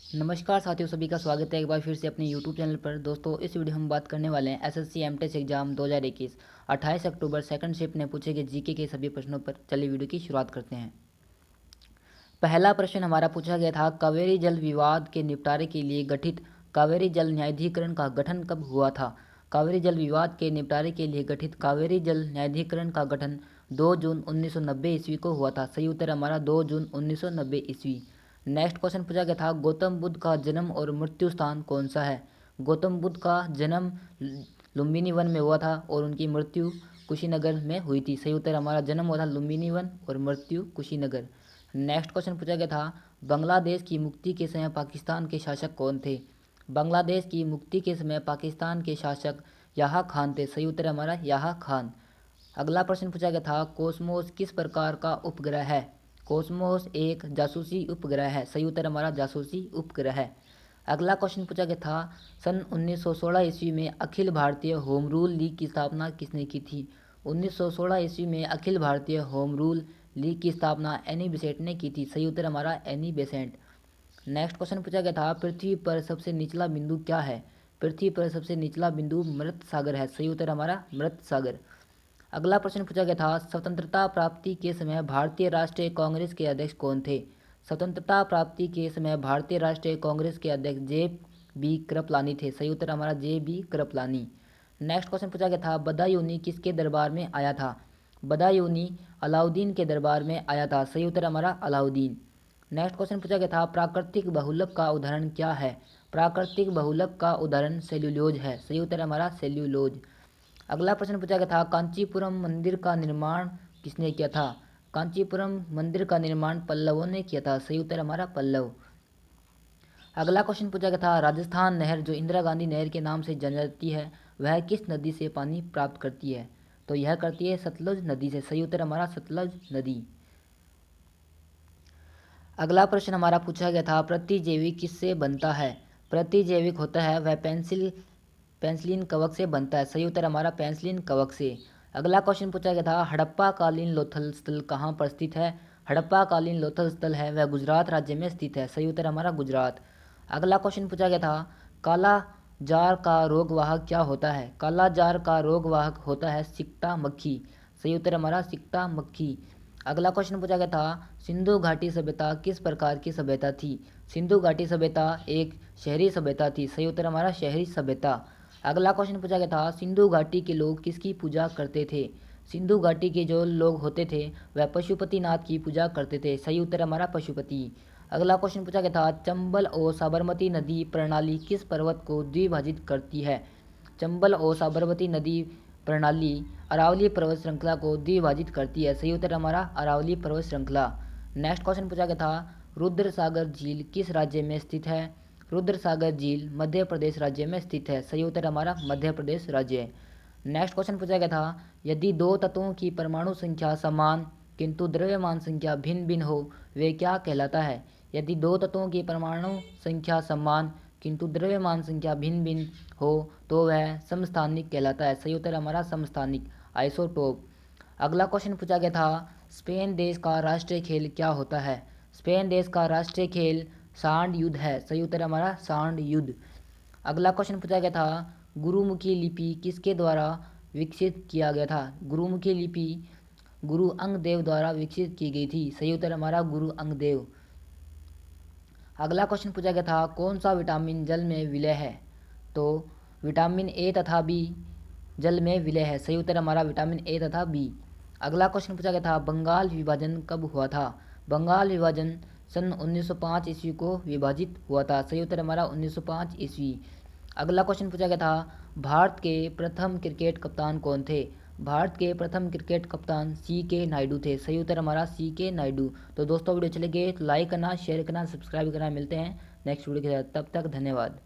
नमस्कार साथियों, सभी का स्वागत है एक बार फिर से अपने YouTube चैनल पर। दोस्तों, इस वीडियो हम बात करने वाले हैं SSC MTech exam 2021 28 October second shift में पूछे गए जीके के सभी प्रश्नों पर। चलिए वीडियो की शुरुआत करते हैं। पहला प्रश्न हमारा पूछा गया था, कावेरी जल विवाद के निपटारे के लिए गठित कावेरी जल न्यायाधिकरण का गठन कब हुआ था। कावेरी जल विवाद के निपटारे के लिए गठित कावेरी जल न्यायाधिकरण का गठन 2 जून 1990 ईस्वी को हुआ था। सही उत्तर हमारा 2 जून 1990 ईस्वी। नेक्स्ट क्वेश्चन पूछा गया था, गौतम बुद्ध का जन्म और मृत्यु स्थान कौन सा है। गौतम बुद्ध का जन्म लुम्बिनी वन में हुआ था और उनकी मृत्यु कुशीनगर में हुई थी। सही उत्तर हमारा जन्म हुआ था लुम्बिनी वन और मृत्यु कुशीनगर। नेक्स्ट क्वेश्चन पूछा गया था, बांग्लादेश की मुक्ति के समय पाकिस्तान के शासक कौन थे। बांग्लादेश की मुक्ति के समय पाकिस्तान के शासक याहा खान थे। सही उत्तर हमारा याहा खान। अगला प्रश्न पूछा गया था, कोसमोस किस प्रकार का उपग्रह है। कोसमोस एक जासूसी उपग्रह है। सही उत्तर हमारा जासूसी उपग्रह है। अगला क्वेश्चन पूछा गया था, सन 1916 ईस्वी में Akhil Bharatiya home rule league की स्थापना किसने की थी। 1916 ईस्वी में Akhil Bharatiya home rule league की स्थापना एनी बेसेंट ने की थी। सही उत्तर हमारा एनी बेसेंट। नेक्स्ट क्वेश्चन पूछा गया था, पृथ्वी पर सबसे निचला बिंदु क्या है। पृथ्वी पर सबसे निचला बिंदु मृत सागर है। सही उत्तर हमारा मृत सागर। अगला प्रश्न पूछा गया था, स्वतंत्रता प्राप्ति के समय भारतीय राष्ट्रीय कांग्रेस के अध्यक्ष कौन थे। स्वतंत्रता प्राप्ति के समय भारतीय राष्ट्रीय कांग्रेस के अध्यक्ष जे बी कृपलानी थे। सही उत्तर हमारा जे बी कृपलानी। नेक्स्ट क्वेश्चन पूछा गया था, बदायूनी किसके दरबार में आया था। बदायूनी अलाउद्दीन के दरबार में आया था। सही उत्तर हमारा अलाउद्दीन। नेक्स्ट क्वेश्चन पूछा गया था, प्राकृतिक बहुलक का उदाहरण क्या है। प्राकृतिक बहुलक का उदाहरण सेल्यूलोज है। सही उत्तर हमारा सेल्यूलोज। अगला प्रश्न पूछा गया था, कांचीपुरम मंदिर का निर्माण किसने किया था। कांचीपुरम मंदिर का निर्माण पल्लवों ने किया था। सही उत्तर हमारा पल्लव। अगला क्वेश्चन पूछा गया था, राजस्थान नहर जो इंदिरा गांधी नहर के नाम से जानी जाती है वह किस नदी से पानी प्राप्त करती है। तो यह करती है सतलुज नदी से। सही उत्तर हमारा सतलुज नदी। अगला प्रश्न हमारा पूछा गया था, प्रतिजैविक किससे बनता है। प्रतिजैविक होता है वह पेंसिलिन कवक से बनता है। सही उत्तर हमारा पेंसिलिन कवक से। अगला क्वेश्चन पूछा गया था, हड़प्पा कालीन लोथल स्थल कहाँ पर स्थित है। हड़प्पा कालीन लोथल स्थल है वह गुजरात राज्य में स्थित है। सही उत्तर हमारा गुजरात। अगला क्वेश्चन पूछा गया था, काला जार का रोगवाहक क्या होता है। काला जार का रोगवाहक होता है सिकटा मक्खी। सही उत्तर हमारा सिकटा मक्खी। अगला क्वेश्चन पूछा गया था, सिंधु घाटी सभ्यता किस प्रकार की सभ्यता थी। सिंधु घाटी सभ्यता एक शहरी सभ्यता थी। सही उत्तर हमारा शहरी सभ्यता। अगला क्वेश्चन पूछा गया था, सिंधु घाटी के लोग किसकी पूजा करते थे। सिंधु घाटी के जो लोग होते थे वह पशुपतिनाथ की पूजा करते थे। सही उत्तर हमारा पशुपति। अगला क्वेश्चन पूछा गया था, चंबल और साबरमती नदी प्रणाली किस पर्वत को द्विभाजित करती है। चंबल और साबरमती नदी प्रणाली अरावली पर्वत श्रृंखला को द्विभाजित करती है। सही उत्तर हमारा अरावली पर्वत श्रृंखला। नेक्स्ट क्वेश्चन पूछा गया था, रुद्र सागर झील किस राज्य में स्थित है। रुद्र सागर झील मध्य प्रदेश राज्य में स्थित है। सही उत्तर हमारा मध्य प्रदेश राज्य। नेक्स्ट क्वेश्चन पूछा गया था, यदि दो तत्वों की परमाणु संख्या समान किंतु द्रव्यमान संख्या भिन्न भिन्न हो वे क्या कहलाता है। यदि दो तत्वों की परमाणु संख्या समान किंतु द्रव्यमान संख्या भिन्न भिन्न हो तो वह समस्थानिक कहलाता है। सही उत्तर हमारा समस्थानिक आइसोटोप। अगला क्वेश्चन पूछा गया था, स्पेन देश का राष्ट्रीय खेल क्या होता है। स्पेन देश का राष्ट्रीय खेल सांड युद्ध है। सही उत्तर हमारा सांड युद्ध। अगला क्वेश्चन पूछा गया था, गुरुमुखी लिपि किसके द्वारा विकसित किया गया था। गुरुमुखी लिपि गुरु अंगदेव द्वारा विकसित की गई थी। सही उत्तर हमारा गुरु अंगदेव। अगला क्वेश्चन पूछा गया था, कौन सा विटामिन जल में विलय है। तो विटामिन ए तथा बी जल में विलय है। सही उत्तर हमारा विटामिन ए तथा बी। अगला क्वेश्चन पूछा गया था, बंगाल विभाजन कब हुआ था। बंगाल विभाजन सन 1905 ईस्वी को विभाजित हुआ था। सही उत्तर हमारा 1905 ईस्वी। अगला क्वेश्चन पूछा गया था, भारत के प्रथम क्रिकेट कप्तान कौन थे। भारत के प्रथम क्रिकेट कप्तान सी के नायडू थे। सही उत्तर हमारा सी के नायडू। तो दोस्तों वीडियो चले गए तो लाइक करना, शेयर करना, सब्सक्राइब करना। मिलते हैं नेक्स्ट वीडियो के साथ, तब तक धन्यवाद।